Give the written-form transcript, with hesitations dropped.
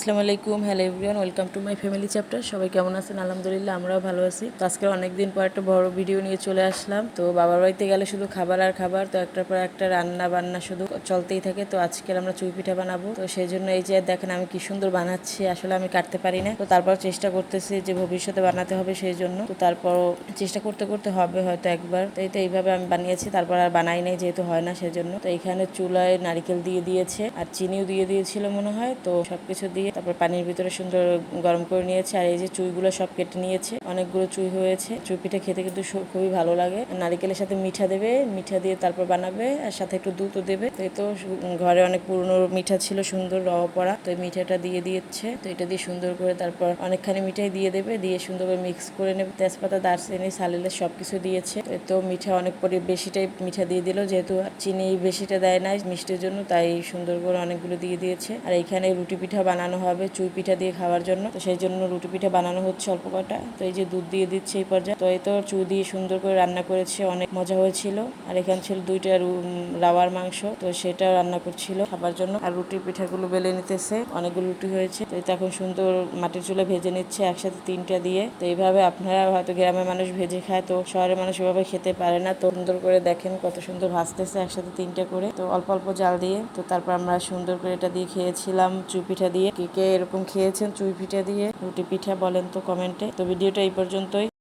আসসালামু আলাইকুম, hello everyone, welcome to my family chapter. সবাই কেমন আছেন? আলহামদুলিল্লাহ, আমরাও ভালো আছি। তো আজকে অনেকদিন পর একটা বড় ভিডিও নিয়ে চলে আসলাম। তো বাবার বাড়িতে গেলে শুধু খাবার আর খাবার, তো একটার পর একটা রান্না বান্না শুধু চলতেই থাকে। তো আজকে আমরা চুই পিঠা বানাবো। তো সেই জন্য এই যে দেখেন আমি কি সুন্দর বানাচ্ছি, আসলে আমি কাটতে পারি না। তো তারপর চেষ্টা করতেছি যে ভবিষ্যতে বানাতে হবে, সেই জন্য। তো তারপর চেষ্টা করতে করতে হবে হয়তো একবার। তো এইভাবে আমি বানিয়েছি, তারপর আর বানাই নাই যেহেতু হয় না সেজন্য। তো এখানে চুলায় নারিকেল দিয়ে দিয়েছে আর চিনিও দিয়ে দিয়েছিল মনে হয়। তো সবকিছু দিয়ে তারপর পানির ভিতরে সুন্দর গরম করে নিয়েছে। আর এই যে চুইগুলো সব কেটে নিয়েছে, অনেকগুলো চুই হয়েছে। চুই পিঠা খেতে কিন্তু খুবই ভালো লাগে। নারিকেলের সাথে মিঠা দেবে, মিঠা দিয়ে তারপর বানাবে, আর সাথে একটু দুধও দেবে। তো এই তো ঘরে অনেক পুরনো মিঠা ছিল, সুন্দর রওয়া পড়া। তো এই মিঠাটা দিয়ে দিয়েছে। তো এটা দিয়ে সুন্দর করে তারপর অনেকখানি মিঠাই দিয়ে দেবে, দিয়ে সুন্দরভাবে মিক্স করে নেবে। তেজপাতা, দারচিনি, সালিলে সবকিছু দিয়েছে। তো মিঠা অনেক পরে বেশিটাই মিঠা দিয়ে দিল, যেহেতু চিনি বেশিটা দেয় না মিষ্টির জন্য, তাই সুন্দর করে অনেকগুলো দিয়ে দিয়েছে। আর এখানে রুটি পিঠা বানানো হবে চুই পিঠা দিয়ে খাওয়ার জন্য। তো সেই জন্য রুটি পিঠা বানানো হচ্ছে অল্প কটা। তো এই যে দুধ দিয়ে দিচ্ছে এই পর্যায়ে। তো এই তো চুই দিয়ে সুন্দর করে রান্না করেছে, অনেক মজা হয়েছিল। আর এখানে ছিল দুইটা রাওয়ার মাংস, তো সেটা রান্না করছিল খাবার জন্য। আর রুটি পিঠাগুলো বেলে নিতেছে, অনেকগুলো রুটি হয়েছে। তো এটা এখন সুন্দর মাটির চুলে ভেজে নিচ্ছে একসাথে তিনটা দিয়ে। তো এইভাবে আপনারা হয়তো গ্রামের মানুষ ভেজে খায়, তো শহরের মানুষ এভাবে খেতে পারে না। তো সুন্দর করে দেখেন কত সুন্দর ভাজতেছে একসাথে তিনটা করে, তো অল্প অল্প জাল দিয়ে। তো তারপর আমরা সুন্দর করে এটা দিয়ে খেয়েছিলাম চুই পিঠা দিয়ে। কে কে এরকম খেয়েছেন চুই পিঠা দিয়ে, রুটি পিঠা বলেন তো কমেন্টে। তো ভিডিওটা এই পর্যন্তই।